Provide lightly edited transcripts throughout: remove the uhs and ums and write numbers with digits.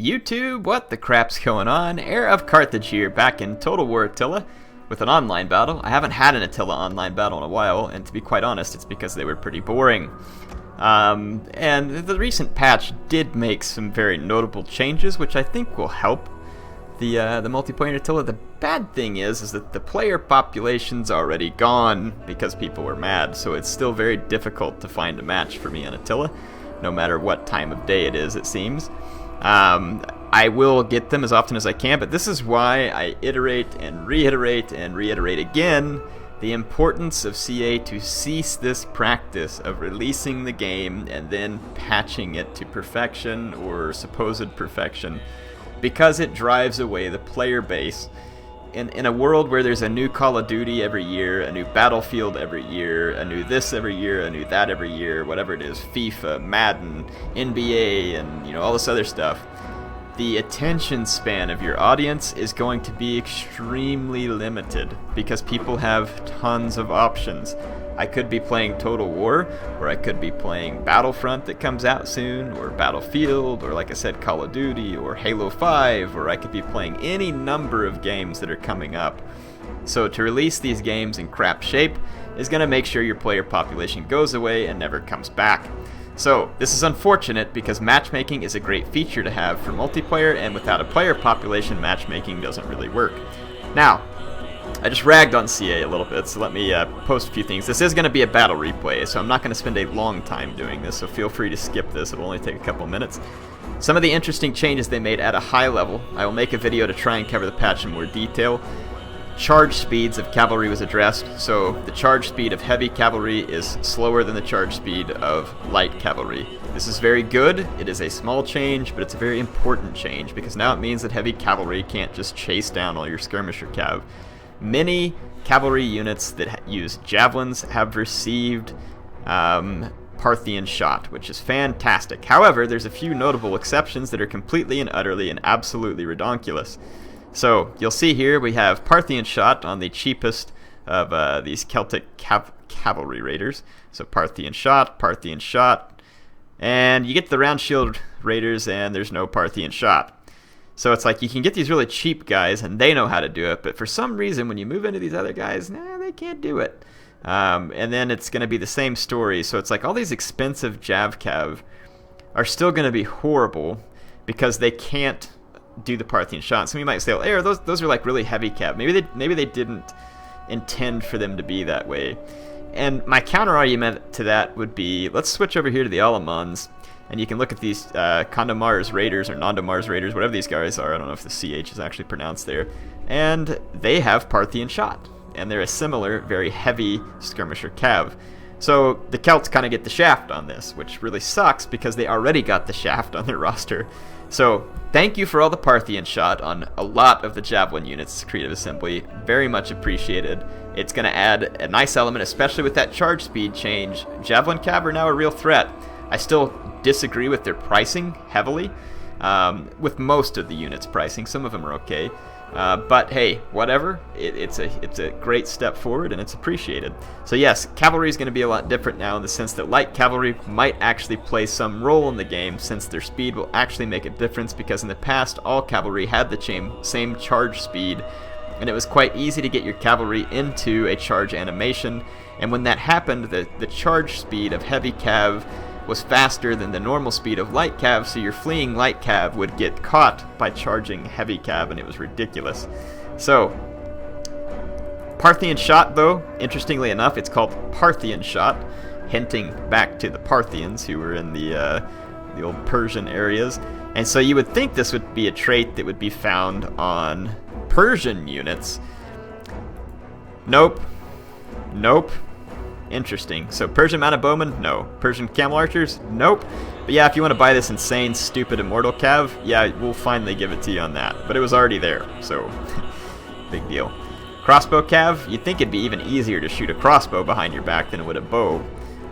YouTube, what the crap's going on? HeirofCarthage here, back in Total War Attila with an online battle. I haven't had an Attila online battle in a while, and to be quite honest, it's because they were pretty boring. And the recent patch did make some very notable changes, which I think will help the multiplayer Attila. The bad thing is that the player population's already gone because people were mad, so it's still very difficult to find a match for me on Attila, no matter what time of day it is, it seems. I will get them as often as I can, but this is why I iterate and reiterate again the importance of CA to cease this practice of releasing the game and then patching it to perfection or supposed perfection, because it drives away the player base. In a world where there's a new Call of Duty every year, a new Battlefield every year, a new this every year, a new that every year, whatever it is, FIFA, Madden, NBA, and all this other stuff, the attention span of your audience is going to be extremely limited because people have tons of options. I could be playing Total War, or I could be playing Battlefront that comes out soon, or Battlefield, or like I said, Call of Duty, or Halo 5, or I could be playing any number of games that are coming up. So to release these games in crap shape is going to make sure your player population goes away and never comes back. So this is unfortunate because matchmaking is a great feature to have for multiplayer, and without a player population, matchmaking doesn't really work. Now, I just ragged on CA a little bit, so let me post a few things. This is going to be a battle replay, so I'm not going to spend a long time doing this, so feel free to skip this. It will only take a couple minutes. Some of the interesting changes they made at a high level. I will make a video to try and cover the patch in more detail. Charge speeds of cavalry was addressed, so the charge speed of heavy cavalry is slower than the charge speed of light cavalry. This is very good. It is a small change, but it's a very important change, because now it means that heavy cavalry can't just chase down all your skirmisher cav. Many cavalry units that use javelins have received Parthian shot, which is fantastic. However, there's a few notable exceptions that are completely and utterly and absolutely redonkulous. So you'll see here we have Parthian shot on the cheapest of these Celtic cavalry raiders. So Parthian shot, and you get the round shield raiders, and there's no Parthian shot. So it's like you can get these really cheap guys, and they know how to do it, but for some reason, when you move into these other guys, they can't do it. And then it's going to be the same story. So it's like all these expensive Javcav are still going to be horrible because they can't do the Parthian shot. Some of you might say, "Oh, those are like really heavy cav. Maybe they didn't intend for them to be that way." And my counter argument to that would be, let's switch over here to the Alamans. And you can look at these Condomars Raiders, or Nondomars Raiders, whatever these guys are. I don't know if the CH is actually pronounced there. And they have Parthian shot. And they're a similar, very heavy skirmisher cav. So the Celts kind of get the shaft on this, which really sucks because they already got the shaft on their roster. So thank you for all the Parthian shot on a lot of the Javelin units, Creative Assembly. Very much appreciated. It's going to add a nice element, especially with that charge speed change. Javelin cav are now a real threat. I still disagree with their pricing heavily, with most of the units' pricing. Some of them are okay, but hey, whatever. It's a great step forward, and it's appreciated. So yes, cavalry is going to be a lot different now in the sense that light cavalry might actually play some role in the game, since their speed will actually make a difference, because in the past all cavalry had the same charge speed, and it was quite easy to get your cavalry into a charge animation. And when that happened, the charge speed of heavy cav was faster than the normal speed of light cav, so your fleeing light cav would get caught by charging heavy cav, and it was ridiculous. So Parthian shot, though, interestingly enough, it's called Parthian shot, hinting back to the Parthians who were in the old Persian areas. And so you would think this would be a trait that would be found on Persian units. Nope. Interesting. So Persian mounted bowmen? No. Persian camel archers? Nope. But yeah, if you want to buy this insane, stupid immortal cav, yeah, we'll finally give it to you on that. But it was already there, so big deal. Crossbow cav? You'd think it'd be even easier to shoot a crossbow behind your back than it would a bow.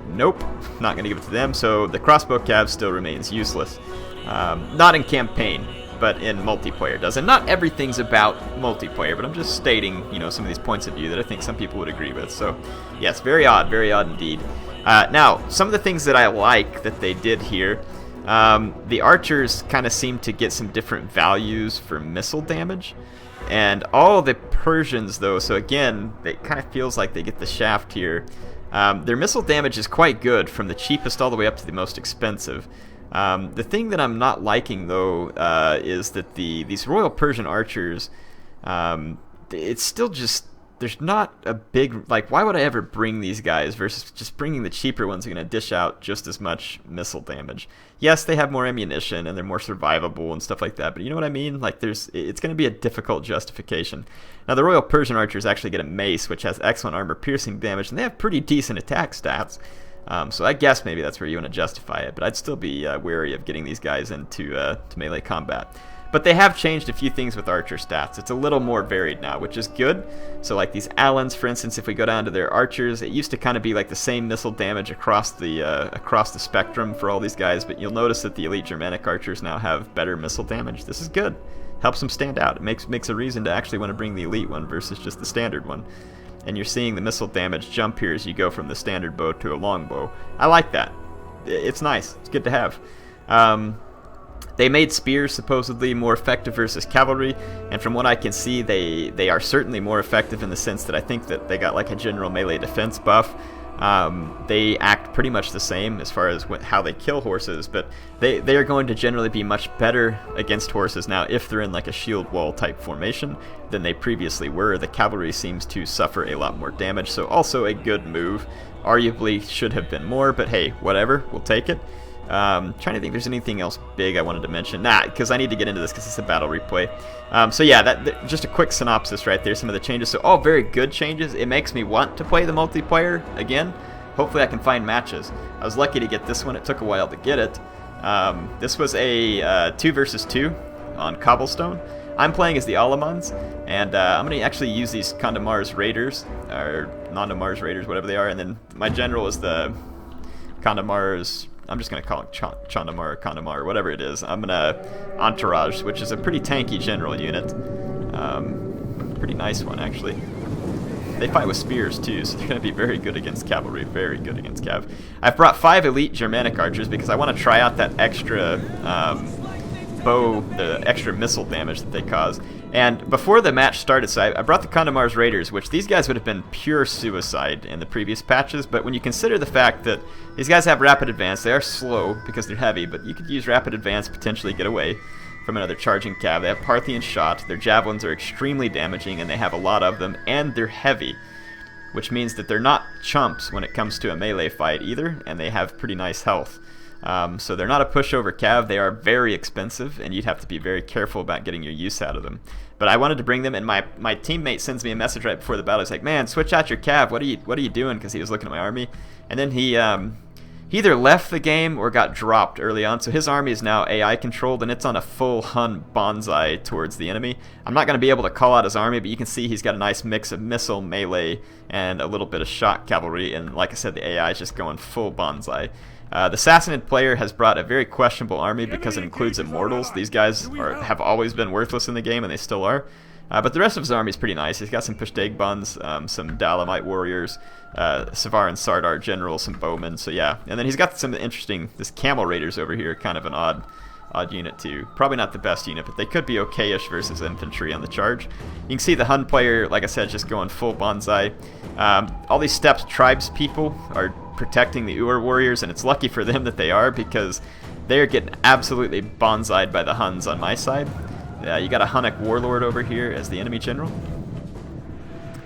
Nope. Not going to give it to them, so the crossbow cav still remains useless. Not in campaign, but in multiplayer does. And not everything's about multiplayer, but I'm just stating, some of these points of view that I think some people would agree with. So, yes, very odd indeed. Now, some of the things that I like that they did here, The archers kind of seem to get some different values for missile damage. And all the Persians, though, so again, it kind of feels like they get the shaft here. Their missile damage is quite good, from the cheapest all the way up to the most expensive. The thing that I'm not liking, though, is that these Royal Persian archers, it's still just, there's not a big, like, why would I ever bring these guys versus just bringing the cheaper ones who are going to dish out just as much missile damage? Yes, they have more ammunition and they're more survivable and stuff like that, but you know what I mean? Like, it's going to be a difficult justification. Now, the Royal Persian archers actually get a mace, which has excellent armor piercing damage, and they have pretty decent attack stats. So I guess maybe that's where you want to justify it, but I'd still be wary of getting these guys into to melee combat. But they have changed a few things with archer stats. It's a little more varied now, which is good. So like these Alamans, for instance, if we go down to their archers, it used to kind of be like the same missile damage across the spectrum for all these guys, but you'll notice that the elite Germanic archers now have better missile damage. This is good. Helps them stand out. It makes a reason to actually want to bring the elite one versus just the standard one. And you're seeing the missile damage jump here as you go from the standard bow to a longbow. I like that. It's nice. It's good to have. They made spears supposedly more effective versus cavalry, and from what I can see, they are certainly more effective in the sense that I think that they got like a general melee defense buff. They act pretty much the same as far as how they kill horses, but they are going to generally be much better against horses now if they're in like a shield wall type formation than they previously were. The cavalry seems to suffer a lot more damage, so also a good move. Arguably should have been more, but hey, whatever, we'll take it. Trying to think if there's anything else big I wanted to mention. Because I need to get into this because it's a battle replay. So yeah, just a quick synopsis right there, some of the changes. So all very good changes. It makes me want to play the multiplayer again. Hopefully I can find matches. I was lucky to get this one. It took a while to get it. This was a 2 versus 2 on cobblestone. I'm playing as the Alamans, and I'm going to actually use these Condamar's Raiders, or Nondamars Raiders, whatever they are, and then my general is the Condamar's, I'm just going to call it Chandamar or Kandamar, or whatever it is. I'm going to Entourage, which is a pretty tanky general unit. Pretty nice one, actually. They fight with spears, too, so they're going to be very good against cavalry. Very good against cav. I've brought 5 elite Germanic archers because I want to try out that extra bow, the extra missile damage that they cause. And before the match started, so I brought the Condamar's Raiders, which these guys would have been pure suicide in the previous patches, but when you consider the fact that these guys have rapid advance, they are slow because they're heavy, but you could use rapid advance, potentially get away from another charging cav. They have Parthian shot, their javelins are extremely damaging, and they have a lot of them, and they're heavy, which means that they're not chumps when it comes to a melee fight either, and they have pretty nice health. So they're not a pushover cav. They are very expensive, and you'd have to be very careful about getting your use out of them. But I wanted to bring them, and my teammate sends me a message right before the battle. He's like, "Man, switch out your cav. What are you doing?" Because he was looking at my army, and then he either left the game or got dropped early on. So his army is now AI controlled, and it's on a full Hun bonsai towards the enemy. I'm not going to be able to call out his army, but you can see he's got a nice mix of missile, melee, and a little bit of shot cavalry. And like I said, the AI is just going full bonsai. The Sassanid player has brought a very questionable army because it includes immortals. These guys have always been worthless in the game, and they still are. But the rest of his army is pretty nice. He's got some Pushtegbans, some Dalamite warriors, Savar and Sardar generals, some bowmen. So yeah, and then he's got some interesting, this Camel Raiders over here, kind of an odd unit too. Probably not the best unit, but they could be okay-ish versus infantry on the charge. You can see the Hun player, like I said, just going full bonsai. All these steppes tribes people are protecting the Ur warriors, and it's lucky for them that they are, because they are getting absolutely bonsai'd by the Huns on my side. You got a Hunnic warlord over here as the enemy general.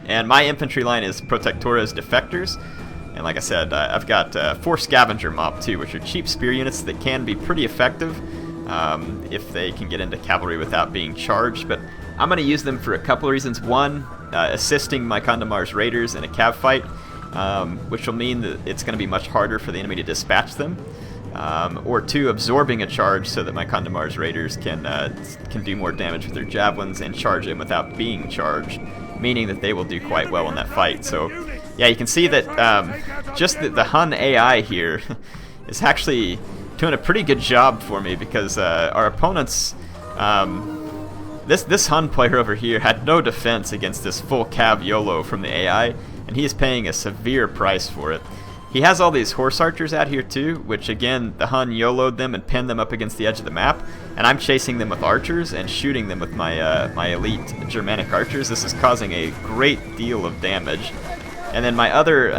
And my infantry line is Protectora's defectors. And like I said, I've got 4 scavenger mob too, which are cheap spear units that can be pretty effective if they can get into cavalry without being charged. But I'm going to use them for a couple of reasons. One, assisting my Condamar's Raiders in a cav fight, which will mean that it's going to be much harder for the enemy to dispatch them. Or 2, absorbing a charge so that my Condamar's Raiders can do more damage with their javelins and charge him without being charged, meaning that they will do quite well in that fight. So yeah, you can see that just the Hun AI here is actually doing a pretty good job for me, because our opponents, this Hun player over here had no defense against this full cav YOLO from the AI, and he is paying a severe price for it. He has all these horse archers out here too, which again, the Hun YOLO'd them and pinned them up against the edge of the map, and I'm chasing them with archers and shooting them with my my elite Germanic archers. This is causing a great deal of damage. And then my other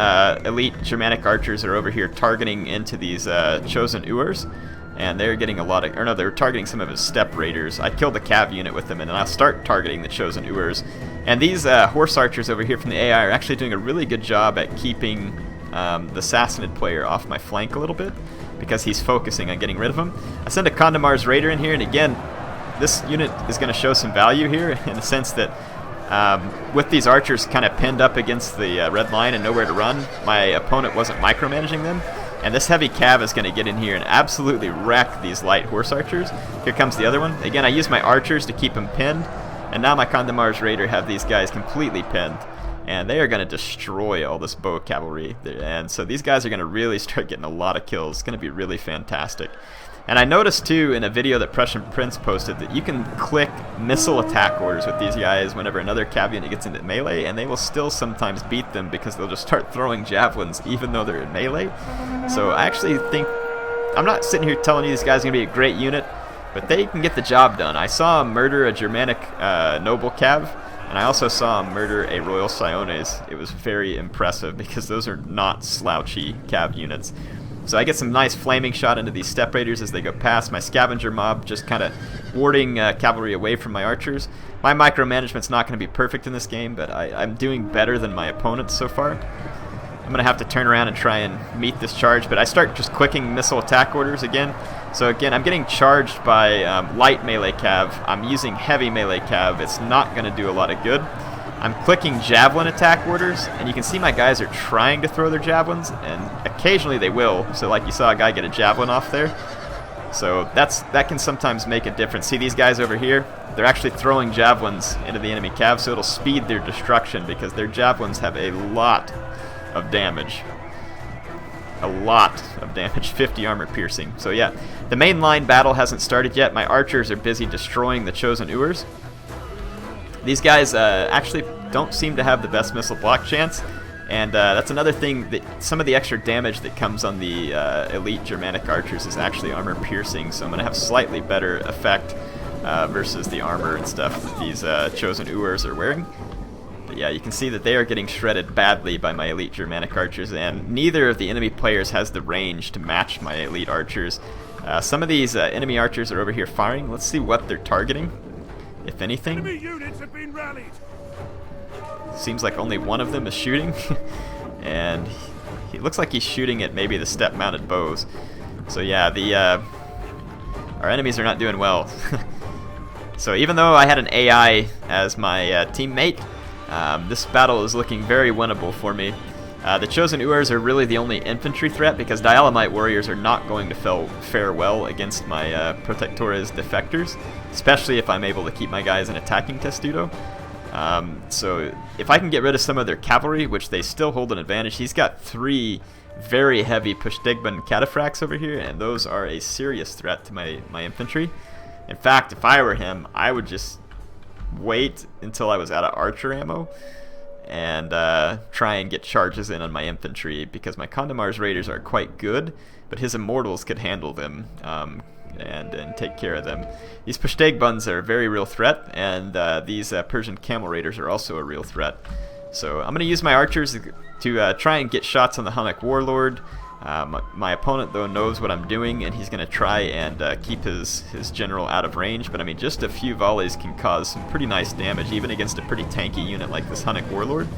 elite Germanic archers are over here targeting into these chosen Urs, and they're getting a lot of, or no, they're targeting some of his steppe raiders. I killed the cav unit with them, and then I'll start targeting the chosen Urs. And these horse archers over here from the AI are actually doing a really good job at keeping the Sassanid player off my flank a little bit, because he's focusing on getting rid of him. I send a Condamar's Raider in here, and again, this unit is going to show some value here in the sense that with these archers kind of pinned up against the red line and nowhere to run, my opponent wasn't micromanaging them. And this heavy cav is going to get in here and absolutely wreck these light horse archers. Here comes the other one. Again, I use my archers to keep him pinned, and now my Condamar's Raider have these guys completely pinned. And they are going to destroy all this bow cavalry. And so these guys are going to really start getting a lot of kills. It's going to be really fantastic. And I noticed too in a video that Prussian Prince posted that you can click missile attack orders with these guys whenever another cav unit gets into melee, and they will still sometimes beat them because they'll just start throwing javelins even though they're in melee. So I actually think, I'm not sitting here telling you these guys are going to be a great unit, but they can get the job done. I saw him murder a Germanic noble cav, and I also saw him murder a Royal Siones. It was very impressive because those are not slouchy cav units. So I get some nice flaming shot into these steppe raiders as they go past. My scavenger mob just kind of warding cavalry away from my archers. My micromanagement's not going to be perfect in this game, but I'm doing better than my opponents so far. I'm going to have to turn around and try and meet this charge, but I start just clicking missile attack orders again. So again, I'm getting charged by light melee cav. I'm using heavy melee cav. It's not going to do a lot of good. I'm clicking javelin attack orders, and you can see my guys are trying to throw their javelins, and occasionally they will. So like you saw a guy get a javelin off there. So that can sometimes make a difference. See these guys over here? They're actually throwing javelins into the enemy cav, so it'll speed their destruction because their javelins have a lot of damage. A lot of damage, 50 armor piercing. So yeah, the main line battle hasn't started yet. My archers are busy destroying the chosen Urs. These guys actually don't seem to have the best missile block chance, and that's another thing, that some of the extra damage that comes on the elite Germanic archers is actually armor piercing, so I'm going to have slightly better effect versus the armor and stuff that these chosen Urs are wearing. But yeah, you can see that they are getting shredded badly by my elite Germanic archers, and neither of the enemy players has the range to match my elite archers. Some of these enemy archers are over here firing. Let's see what they're targeting, if anything. Enemy units have been rallied. Seems like only one of them is shooting, and he looks like he's shooting at maybe the step-mounted bows. So yeah, our enemies are not doing well. So even though I had an AI as my teammate, this battle is looking very winnable for me. The chosen Urs are really the only infantry threat because Dialamite warriors are not going to fare well against my Protectores defectors, especially if I'm able to keep my guys in attacking testudo. So if I can get rid of some of their cavalry, which they still hold an advantage, he's got 3 very heavy Pushtegban cataphracts over here, and those are a serious threat to my infantry. In fact, if I were him, I would just wait until I was out of archer ammo and try and get charges in on my infantry, because my Condamar's Raiders are quite good, but his Immortals could handle them and take care of them. These Pushtegbuns are a very real threat, and these Persian Camel Raiders are also a real threat. So I'm going to use my archers to try and get shots on the Hunnic Warlord. My opponent, though, knows what I'm doing, and he's going to try and keep his general out of range. But I mean, just a few volleys can cause some pretty nice damage, even against a pretty tanky unit like this Hunnic Warlord.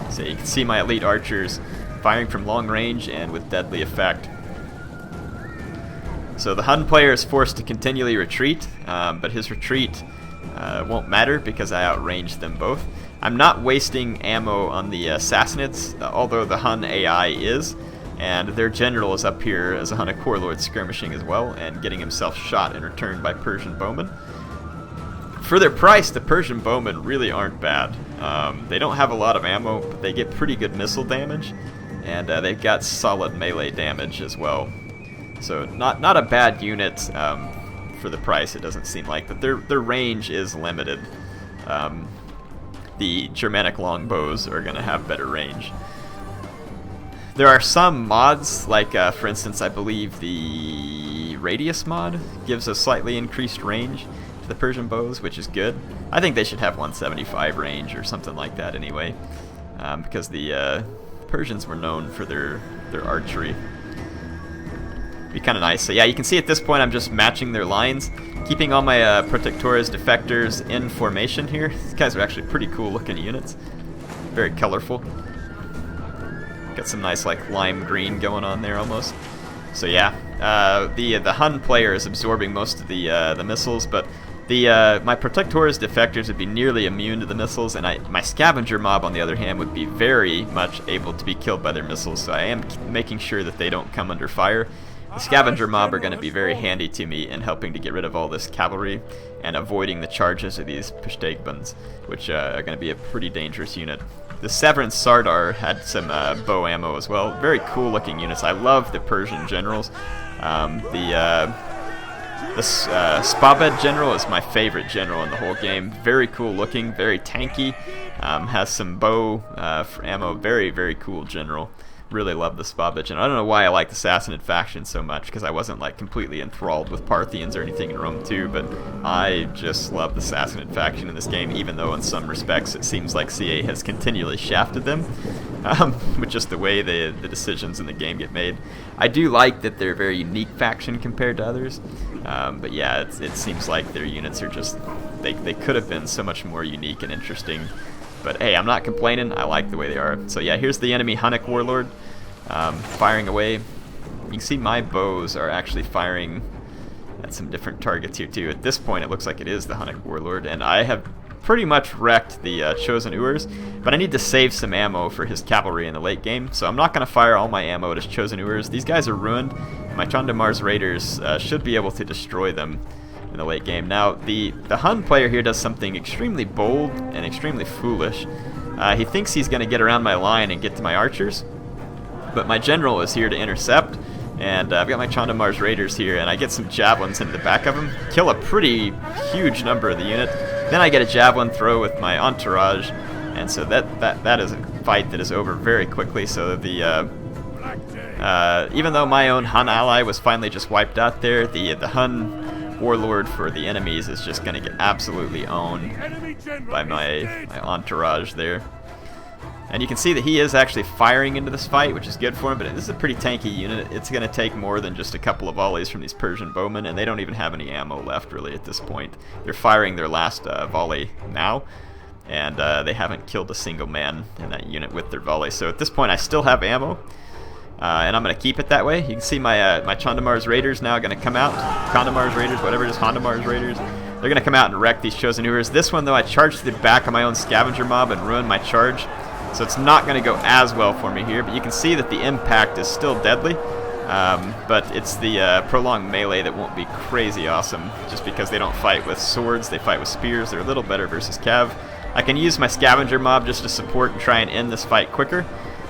So you can see my elite archers firing from long range and with deadly effect. So the Hun player is forced to continually retreat, but his retreat won't matter because I outranged them both. I'm not wasting ammo on the Sassanids, although the Hun AI is. And their general is up here as a Hunnic Warlord skirmishing as well and getting himself shot in return by Persian bowmen. For their price, the Persian bowmen really aren't bad. They don't have a lot of ammo, but they get pretty good missile damage, and they've got solid melee damage as well. So not a bad unit for the price, it doesn't seem like, but their range is limited. The Germanic longbows are going to have better range. There are some mods, like for instance, I believe the Radius mod gives a slightly increased range to the Persian bows, which is good. I think they should have 175 range or something like that anyway, because the Persians were known for their archery. Be kind of nice. So yeah, you can see at this point I'm just matching their lines, keeping all my Protectores defectors in formation here. These guys are actually pretty cool looking units, very colorful. Got some nice like lime green going on there almost. So yeah, the Hun player is absorbing most of the missiles, but my Protectores defectors would be nearly immune to the missiles, and my Scavenger mob on the other hand would be very much able to be killed by their missiles. So I am making sure that they don't come under fire. The Scavenger mob are going to be very handy to me in helping to get rid of all this cavalry and avoiding the charges of these Peshtagbans, which are going to be a pretty dangerous unit. The Severance Sardar had some bow ammo as well. Very cool looking units. I love the Persian generals. The Spabed general is my favorite general in the whole game. Very cool looking, very tanky. Has some bow ammo. Very, very cool general. Really love the Spabed, and I don't know why I like the Sassanid faction so much, because I wasn't like completely enthralled with Parthians or anything in Rome 2, but I just love the Sassanid faction in this game, even though in some respects it seems like CA has continually shafted them with just the way the decisions in the game get made. I do like that they're a very unique faction compared to others, but yeah, it seems like their units are just, they could have been so much more unique and interesting. But hey, I'm not complaining. I like the way they are. So yeah, here's the enemy Hunnic warlord firing away. You can see my bows are actually firing at some different targets here too. At this point, it looks like it is the Hunnic warlord, and I have pretty much wrecked the Chosen Urs, but I need to save some ammo for his cavalry in the late game, so I'm not going to fire all my ammo at his Chosen Urs. These guys are ruined. My Chandamar's Raiders should be able to destroy them in the late game. Now, the Hun player here does something extremely bold and extremely foolish. He thinks he's going to get around my line and get to my archers, but my general is here to intercept, and I've got my Chandamar's Raiders here, and I get some javelins into the back of him, kill a pretty huge number of the unit, then I get a javelin throw with my entourage, and so that is a fight that is over very quickly. So the even though my own Hun ally was finally just wiped out there, the Hun warlord for the enemies is just going to get absolutely owned by my entourage there. And you can see that he is actually firing into this fight, which is good for him, but this is a pretty tanky unit. It's going to take more than just a couple of volleys from these Persian bowmen, and they don't even have any ammo left really at this point. They're firing their last volley now, and they haven't killed a single man in that unit with their volley. So at this point I still have ammo. And I'm going to keep it that way. You can see my my Chandamar's Raiders now going to come out. Chandamar's Raiders, whatever it is, Chandamar's Raiders. They're going to come out and wreck these Chosen Urs. This one, though, I charged to the back of my own Scavenger mob and ruined my charge. So it's not going to go as well for me here. But you can see that the impact is still deadly. But it's the prolonged melee that won't be crazy awesome. Just because they don't fight with swords, they fight with spears. They're a little better versus Cav. I can use my Scavenger mob just to support and try and end this fight quicker.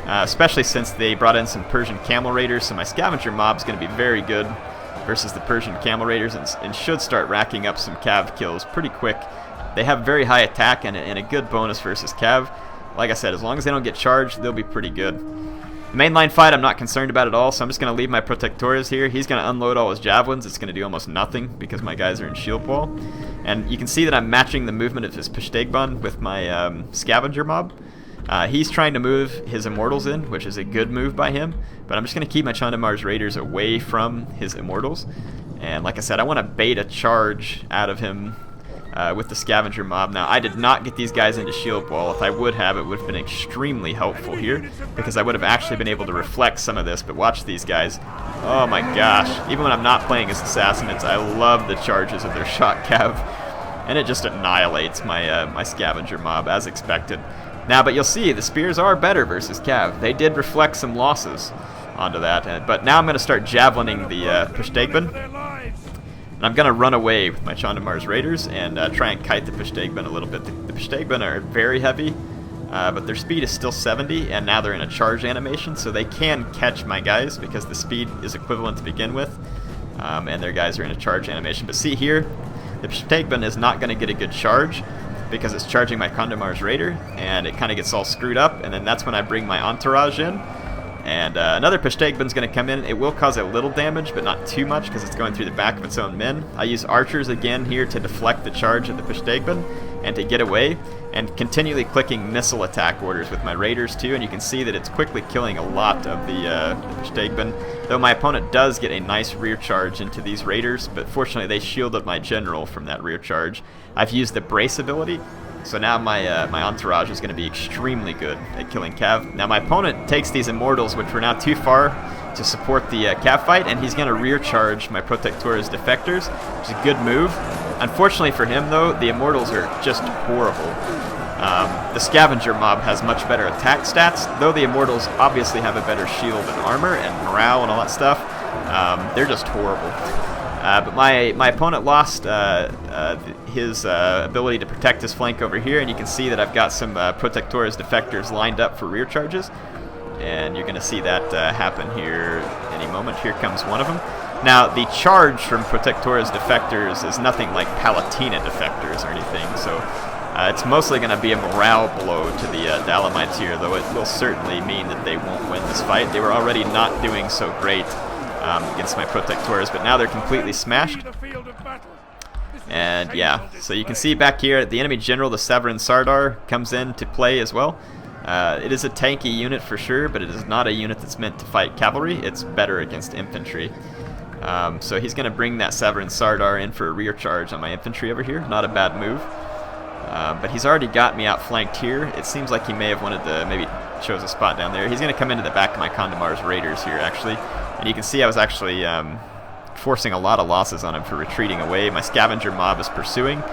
Especially since they brought in some Persian Camel Raiders, so my Scavenger mob is going to be very good versus the Persian Camel Raiders, and should start racking up some Cav kills pretty quick. They have very high attack and a good bonus versus Cav. Like I said, as long as they don't get charged, they'll be pretty good. The mainline fight I'm not concerned about at all, so I'm just going to leave my Protectores here. He's going to unload all his javelins. It's going to do almost nothing because my guys are in shield wall. And you can see that I'm matching the movement of his Peshtagban with my Scavenger mob. He's trying to move his Immortals in, which is a good move by him, but I'm just going to keep my Chandamar's Raiders away from his Immortals. And like I said, I want to bait a charge out of him with the Scavenger mob. Now, I did not get these guys into shield wall. If I would have, it would have been extremely helpful here, because I would have actually been able to reflect some of this, but watch these guys. Oh my gosh. Even when I'm not playing as Sassanids, I love the charges of their shot cav, and it just annihilates my, my Scavenger mob, as expected. Now, but you'll see, the spears are better versus Cav. They did reflect some losses onto that, but now I'm going to start javelining the Peshtagban. And I'm going to run away with my Chandamar's Raiders and try and kite the Peshtagban a little bit. The Peshtagban are very heavy, but their speed is still 70, and now they're in a charge animation, so they can catch my guys because the speed is equivalent to begin with, and their guys are in a charge animation. But see here, the Peshtagban is not going to get a good charge, because it's charging my Chandamar's Raider, and it kind of gets all screwed up, and then that's when I bring my entourage in, And another Pestegbun's going to come in. It will cause a little damage, but not too much because it's going through the back of its own men. I use archers again here to deflect the charge of the Pestegbun and to get away, and continually clicking missile attack orders with my raiders too, and you can see that it's quickly killing a lot of the Pestegbun, though my opponent does get a nice rear charge into these raiders, but fortunately they shielded my general from that rear charge. I've used the brace ability, so now my entourage is going to be extremely good at killing Cav. Now my opponent takes these Immortals, which were now too far to support the Cav fight, and he's going to rear charge my Protectores Defectors, which is a good move. Unfortunately for him though, the Immortals are just horrible. The Scavenger mob has much better attack stats, though the Immortals obviously have a better shield and armor and morale and all that stuff. They're just horrible. But my opponent lost his ability to protect his flank over here, and you can see that I've got some Protectores Defectors lined up for rear charges, and you're going to see that happen here any moment. Here comes one of them. Now, the charge from Protectores Defectors is nothing like Palatina Defectors or anything, so it's mostly going to be a morale blow to the Alamans here, though it will certainly mean that they won't win this fight. They were already not doing so great against my Protectores, but now they're completely smashed. And yeah, so you can see back here, the enemy general, the Severin Sardar, comes in to play as well. It is a tanky unit for sure, but it is not a unit that's meant to fight cavalry. It's better against infantry. So he's going to bring that Severin Sardar in for a rear charge on my infantry over here. Not a bad move. But he's already got me outflanked here. It seems like he may have wanted to maybe chose a spot down there. He's going to come into the back of my Condamar's raiders here, actually. And you can see I was actually forcing a lot of losses on him for retreating away. My Scavenger mob is pursuing.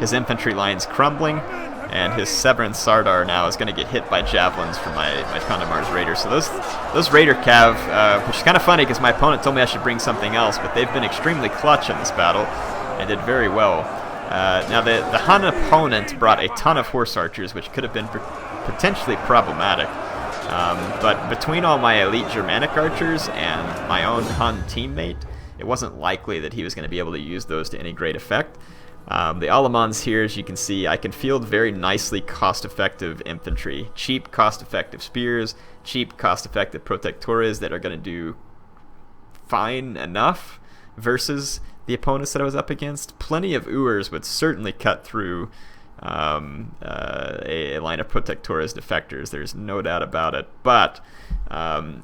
His infantry line's crumbling. And his Severin Sardar now is going to get hit by javelins from my Condamar's raiders. So those raider cav, which is kind of funny because my opponent told me I should bring something else, but they've been extremely clutch in this battle and did very well. Now the Hun opponent brought a ton of horse archers, which could have been potentially problematic. But between all my elite Germanic archers and my own Hun teammate, it wasn't likely that he was going to be able to use those to any great effect. The Alamans here, as you can see, I can field very nicely cost-effective infantry. Cheap, cost-effective spears, cheap, cost-effective protectores that are going to do fine enough versus the opponents that I was up against. Plenty of Urs would certainly cut through a line of Protectores Defectors. There's no doubt about it. But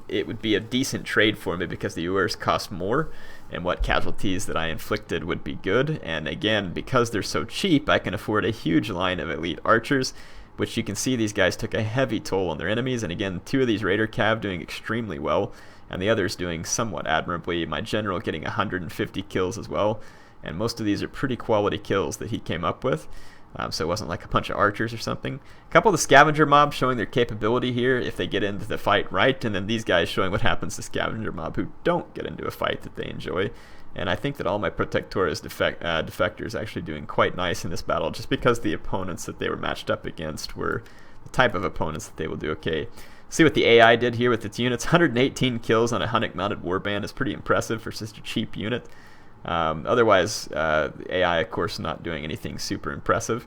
it would be a decent trade for me because the Urs cost more, and what casualties that I inflicted would be good. And again, because they're so cheap, I can afford a huge line of elite archers, which you can see these guys took a heavy toll on their enemies. And again, 2 of these Raider Cav doing extremely well, and the others doing somewhat admirably. My general getting 150 kills as well, and most of these are pretty quality kills that he came up with. So it wasn't like a bunch of archers or something. A couple of the Scavenger mobs showing their capability here if they get into the fight right, and then these guys showing what happens to Scavenger mob who don't get into a fight that they enjoy. And I think that all my Protectores Defectors actually doing quite nice in this battle, just because the opponents that they were matched up against were the type of opponents that they will do okay. See what the AI did here with its units. 118 kills on a Hunnic mounted warband is pretty impressive for such a cheap unit. Otherwise, AI, of course, not doing anything super impressive.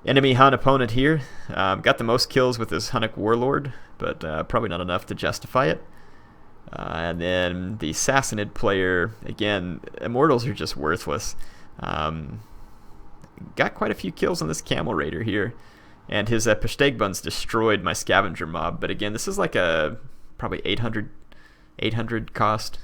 Enemy Hun opponent here. Got the most kills with his Hunnic Warlord, but probably not enough to justify it. And then the Sassanid player, again, Immortals are just worthless. Got quite a few kills on this Camel Raider here. And his Pestegbun's destroyed my Scavenger mob. But again, this is like a probably 800 cost.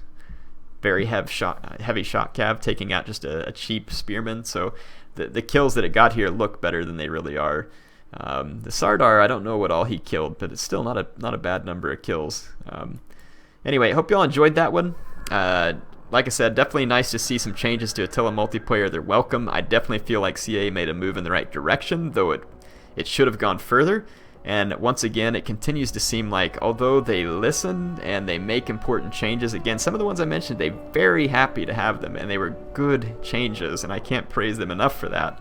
Very heavy shot cav, taking out just a cheap spearman. So the kills that it got here look better than they really are. The Sardar, I don't know what all he killed, but it's still not a bad number of kills. Anyway, hope you all enjoyed that one. Like I said, definitely nice to see some changes to Attila multiplayer. They're welcome. I definitely feel like CA made a move in the right direction, though it should have gone further. And once again, it continues to seem like, although they listen and they make important changes, again, some of the ones I mentioned, they're very happy to have them, and they were good changes, and I can't praise them enough for that.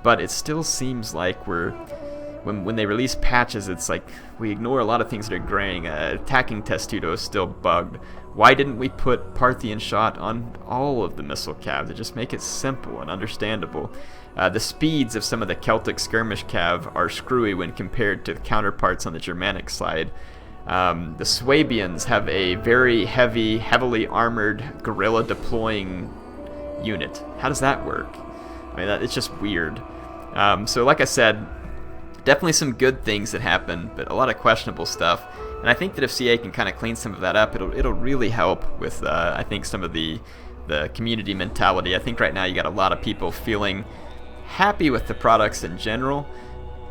But it still seems like when they release patches, it's like we ignore a lot of things that are graying. Attacking Testudo is still bugged. Why didn't we put Parthian Shot on all of the missile cav to just make it simple and understandable? The speeds of some of the Celtic skirmish cav are screwy when compared to the counterparts on the Germanic side. The Swabians have a very heavily armored guerrilla deploying unit. How does that work? I mean, it's just weird. So like I said, definitely some good things that happen, but a lot of questionable stuff. And I think that if CA can kind of clean some of that up, it'll really help with, I think, some of the community mentality. I think right now you got a lot of people feeling happy with the products in general,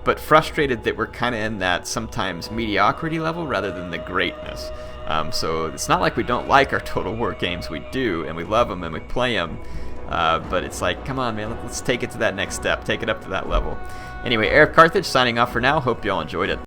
but frustrated that we're kind of in that sometimes mediocrity level rather than the greatness. So it's not like we don't like our Total War games. We do, and we love them, and we play them. But it's like, come on, man, let's take it to that next step. Take it up to that level. Anyway, HeirofCarthage signing off for now. Hope you all enjoyed it.